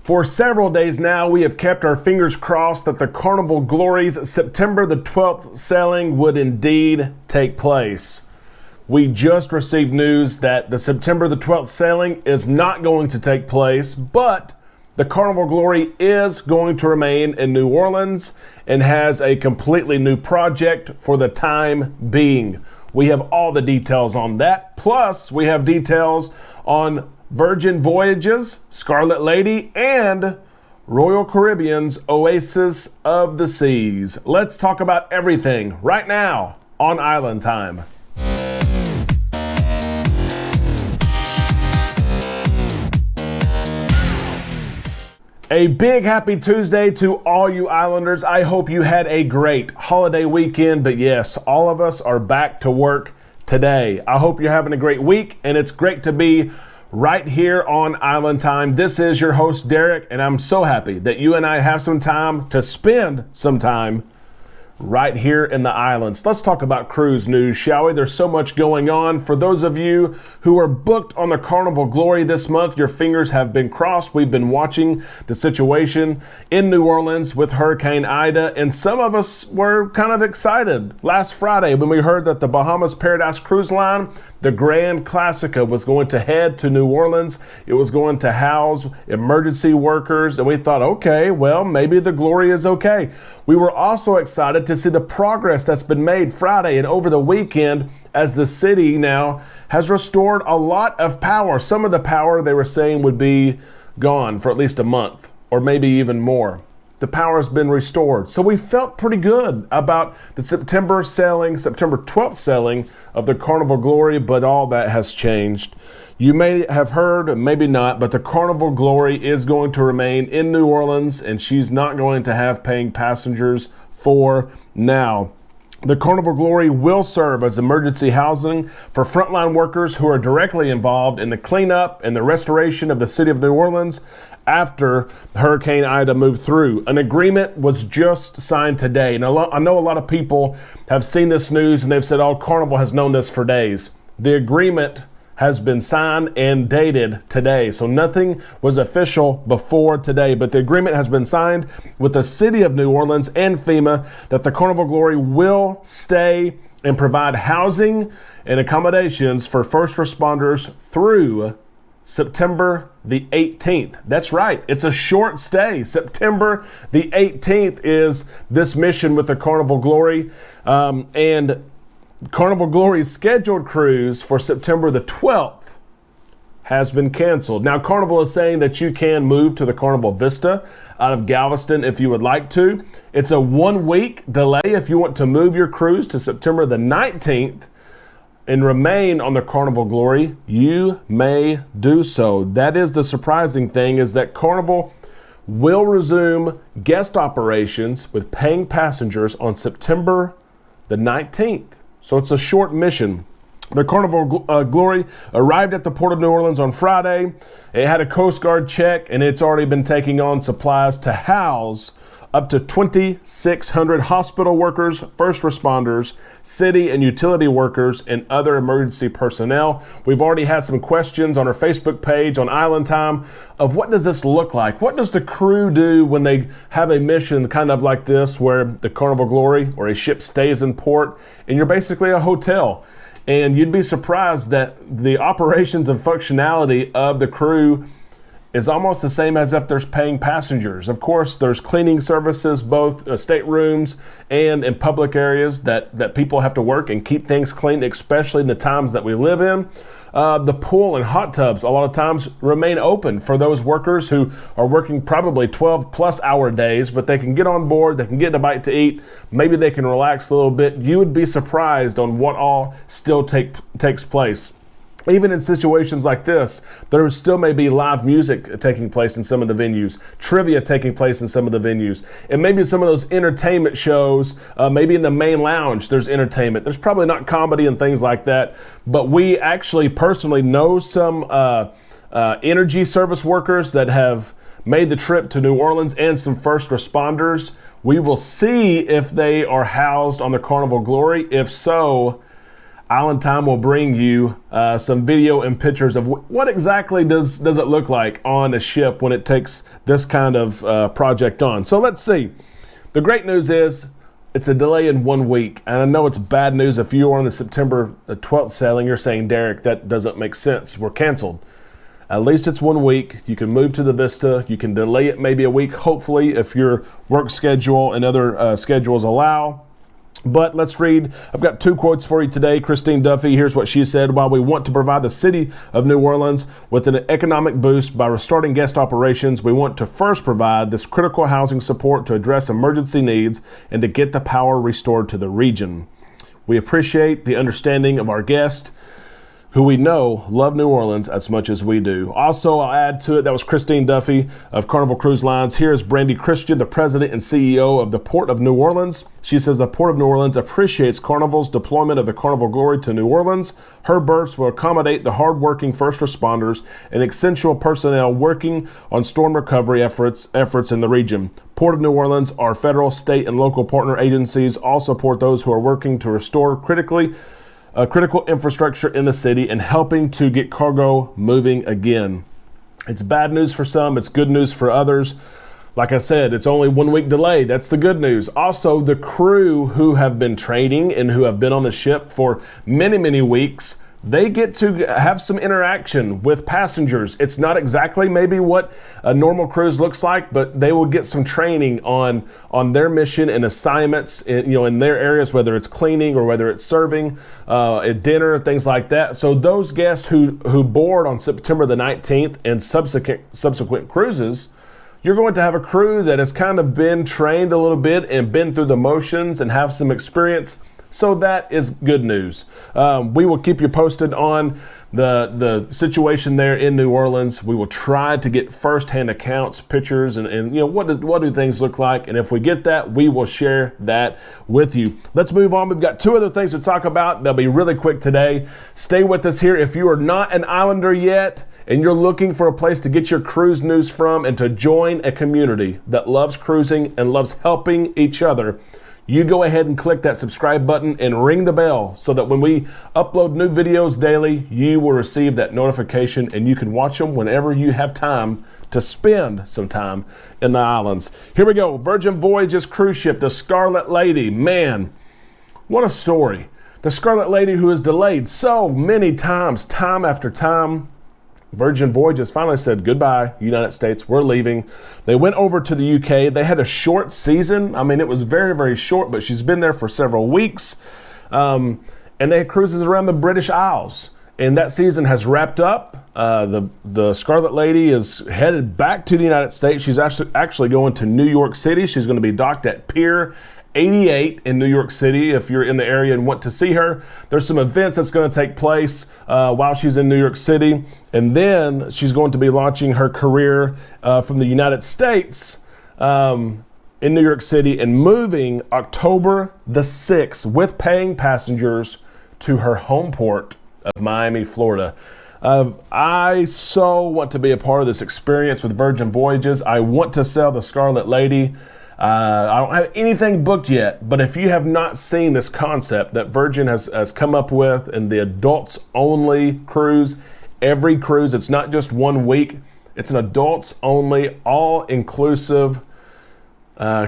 For several days now, we have kept our fingers crossed that the Carnival Glory's September the 12th sailing would indeed take place. We just received news that the September the 12th sailing is not going to take place, but the Carnival Glory is going to remain in New Orleans and has a completely new project for the time being. We have all the details on that. Plus, we have details on Virgin Voyages, Scarlet Lady, and Royal Caribbean's Oasis of the Seas. Let's talk about everything right now on Island Time. A big happy Tuesday to all you Islanders. I hope you had a great holiday weekend, but yes, all of us are back to work today. I hope you're having a great week, and it's great to be right here on Island Time. This is your host, Derek, and I'm so happy that you and I have some time to spend some time right here in the islands. Let's talk about cruise news, shall we? There's so much going on. For those of you who are booked on the Carnival Glory this month, your fingers have been crossed. We've been watching the situation in New Orleans with Hurricane Ida, and some of us were kind of excited last Friday when we heard that the Bahamas Paradise Cruise Line, the Grand Classica, was going to head to New Orleans. It was going to house emergency workers, and we thought, okay, well, maybe the Glory is okay. We were also excited to see the progress that's been made Friday and over the weekend as the city now has restored a lot of power. Some of the power they were saying would be gone for at least a month or maybe even more. The power has been restored. So we felt pretty good about the September 12th sailing of the Carnival Glory, but all that has changed. You may have heard, maybe not, but the Carnival Glory is going to remain in New Orleans, and she's not going to have paying passengers for now. The Carnival Glory will serve as emergency housing for frontline workers who are directly involved in the cleanup and the restoration of the city of New Orleans after Hurricane Ida moved through. An agreement was just signed today. And I know a lot of people have seen this news and they've said, oh, Carnival has known this for days. The agreement has been signed and dated today. So nothing was official before today, but the agreement has been signed with the city of New Orleans and FEMA that the Carnival Glory will stay and provide housing and accommodations for first responders through September the 18th. That's right. It's a short stay. September the 18th is this mission with the Carnival Glory. And Carnival Glory's scheduled cruise for September the 12th has been canceled. Now, Carnival is saying that you can move to the Carnival Vista out of Galveston if you would like to. It's a 1-week delay if you want to move your cruise to September the 19th and remain on the Carnival Glory. You may do so. That is the surprising thing, is that Carnival will resume guest operations with paying passengers on September the 19th. So it's a short mission. The Carnival Glory arrived at the Port of New Orleans on Friday. It had a Coast Guard check, and it's already been taking on supplies to house up to 2,600 hospital workers, first responders, city and utility workers, and other emergency personnel. We've already had some questions on our Facebook page on Island Time of what does this look like? What does the crew do when they have a mission kind of like this, where the Carnival Glory or a ship stays in port and you're basically a hotel? And you'd be surprised that the operations and functionality of the crew is almost the same as if there's paying passengers. Of course, there's cleaning services, both staterooms and in public areas that people have to work and keep things clean, especially in the times that we live in. The pool and hot tubs a lot of times remain open for those workers who are working probably 12 plus hour days, but they can get on board, they can get a bite to eat, maybe they can relax a little bit. You would be surprised on what all still takes place. Even in situations like this, there still may be live music taking place in some of the venues, trivia taking place in some of the venues, and maybe some of those entertainment shows, maybe in the main lounge there's entertainment. There's probably not comedy and things like that, but we actually personally know some energy service workers that have made the trip to New Orleans and some first responders. We will see if they are housed on the Carnival Glory. If so, Island Time will bring you some video and pictures of what exactly does it look like on a ship when it takes this kind of project on. So let's see. The great news is it's a delay in 1 week. And I know it's bad news if you are on the September 12th sailing, you're saying, Derek, that doesn't make sense. We're canceled. At least it's 1 week. You can move to the Vista. You can delay it maybe a week, hopefully, if your work schedule and other schedules allow. But let's read. I've got 2 quotes for you today. Christine Duffy, here's what she said. While we want to provide the city of New Orleans with an economic boost by restarting guest operations, we want to first provide this critical housing support to address emergency needs and to get the power restored to the region. We appreciate the understanding of our guests, who we know love New Orleans as much as we do. Also, I'll add to it, that was Christine Duffy of Carnival Cruise Lines. Here is Brandy Christian, the president and CEO of the Port of New Orleans. She says the Port of New Orleans appreciates Carnival's deployment of the Carnival Glory to New Orleans. Her berths will accommodate the hardworking first responders and essential personnel working on storm recovery efforts in the region. Port of New Orleans, our federal, state, and local partner agencies all support those who are working to restore critical infrastructure in the city and helping to get cargo moving again. It's bad news for some, it's good news for others. Like I said, it's only 1 week delay. That's the good news. Also, the crew who have been training and who have been on the ship for many, many weeks, they get to have some interaction with passengers. It's not exactly maybe what a normal cruise looks like, but they will get some training on their mission and assignments in their areas, whether it's cleaning or whether it's serving at dinner, things like that. So those guests who board on September the 19th and subsequent cruises, you're going to have a crew that has kind of been trained a little bit and been through the motions and have some experience. So that is good news. We will keep you posted on the situation there in New Orleans. We will try to get firsthand accounts, pictures, and what do things look like. And if we get that, we will share that with you. Let's move on. We've got 2 other things to talk about. They'll be really quick today. Stay with us here. If you are not an Islander yet and you're looking for a place to get your cruise news from and to join a community that loves cruising and loves helping each other, you go ahead and click that subscribe button and ring the bell so that when we upload new videos daily, you will receive that notification and you can watch them whenever you have time to spend some time in the islands. Here we go. Virgin Voyages cruise ship, the Scarlet Lady. Man, what a story. The Scarlet Lady who is delayed so many times, time after time. Virgin Voyages finally said, goodbye, United States, we're leaving. They went over to the UK. They had a short season. I mean, it was very, very short, but she's been there for several weeks. And they had cruises around the British Isles. And that season has wrapped up. The Scarlet Lady is headed back to the United States. She's actually going to New York City. She's going to be docked at Pier 88 in New York City. If you're in the area and want to see her, there's some events that's going to take place while she's in New York City. And then she's going to be launching her career from the United States in New York City and moving October the 6th with paying passengers to her home port of Miami, Florida. I so want to be a part of this experience with Virgin Voyages. I want to sail the Scarlet Lady. I don't have anything booked yet, but if you have not seen this concept that Virgin has come up with in the adults only cruise, every cruise, it's not just 1 week, it's an adults only, all inclusive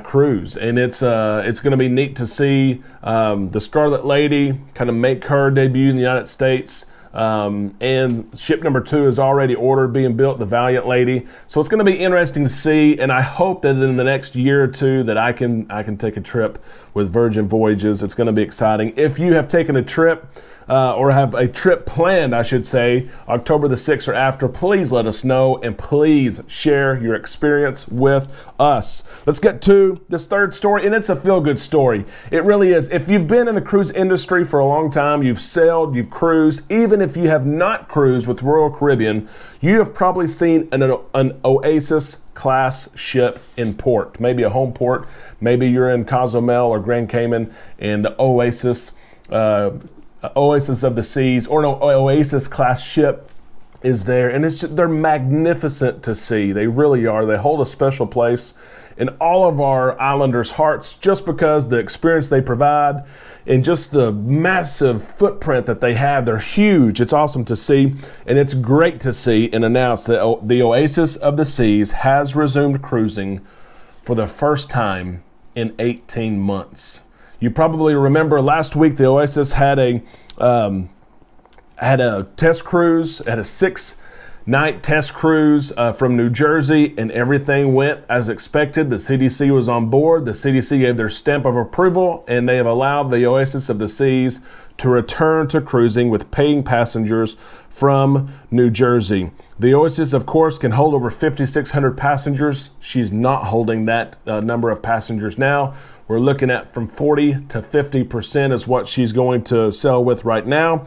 cruise. And it's going to be neat to see the Scarlet Lady kind of make her debut in the United States. And ship number 2 is already ordered, being built, the Valiant Lady. So it's going to be interesting to see, and I hope that in the next year or 2 that I can take a trip with Virgin Voyages. It's going to be exciting. If you have taken a trip or have a trip planned, I should say, October the 6th or after, please let us know and please share your experience with us. Let's get to this third story, and it's a feel-good story. It really is. If you've been in the cruise industry for a long time, you've sailed, you've cruised, even if you have not cruised with Royal Caribbean, you have probably seen an Oasis class ship in port, maybe a home port, maybe you're in Cozumel or Grand Cayman, and the Oasis of the Seas, or an Oasis class ship is there, and they're magnificent to see. They really are. They hold a special place in all of our Islanders' hearts just because the experience they provide and just the massive footprint that they have. They're huge. It's awesome to see, and it's great to see and announce that the Oasis of the Seas has resumed cruising for the first time in 18 months. You probably remember last week the Oasis had a test cruise, had a 6-night test cruise from New Jersey, and everything went as expected. The CDC was on board. The CDC gave their stamp of approval, and they have allowed the Oasis of the Seas to return to cruising with paying passengers from New Jersey. The Oasis, of course, can hold over 5,600 passengers. She's not holding that number of passengers now. We're looking at from 40 to 50% is what she's going to sail with right now.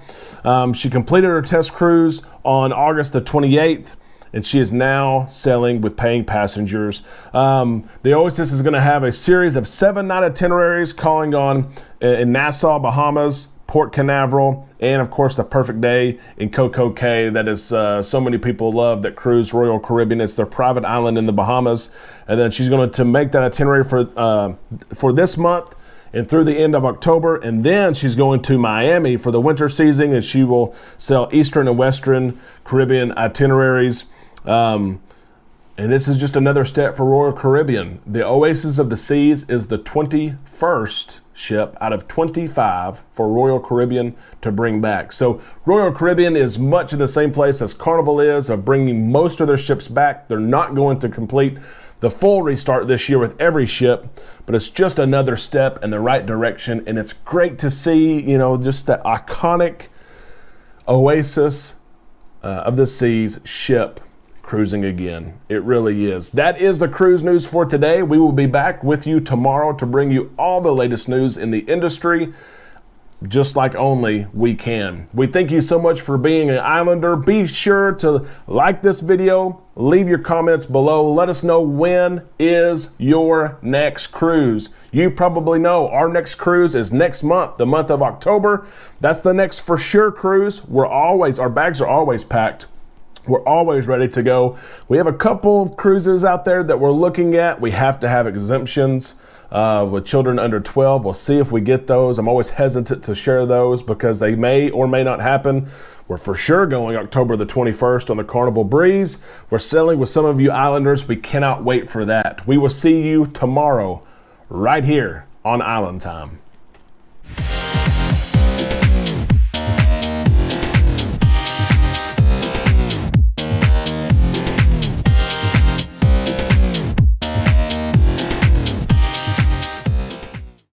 She completed her test cruise on August the 28th, and she is now sailing with paying passengers. The Oasis is going to have a series of 7-night itineraries calling on in Nassau, Bahamas, Port Canaveral, and of course the perfect day in Coco Cay that is so many people love that cruise Royal Caribbean. It's their private island in the Bahamas, and then she's going to make that itinerary for this month and through the end of October, and then she's going to Miami for the winter season, and she will sail Eastern and Western Caribbean itineraries. And this is just another step for Royal Caribbean. The Oasis of the Seas is the 21st ship out of 25 for Royal Caribbean to bring back. So Royal Caribbean is much in the same place as Carnival is of bringing most of their ships back. They're not going to complete the full restart this year with every ship, but it's just another step in the right direction. And it's great to see, just that iconic Oasis of the Seas ship cruising again. It really is. That is the cruise news for today. We will be back with you tomorrow to bring you all the latest news in the industry, just like only we can. We thank you so much for being an Islander. Be sure to like this video, leave your comments below. Let us know when is your next cruise. You probably know our next cruise is next month, the month of October. That's the next for sure cruise. Our bags are always packed. We're always ready to go. We have a couple of cruises out there that we're looking at. We have to have exemptions with children under 12. We'll see if we get those. I'm always hesitant to share those because they may or may not happen. We're for sure going October the 21st on the Carnival Breeze. We're sailing with some of you Islanders. We cannot wait for that. We will see you tomorrow right here on Island Time.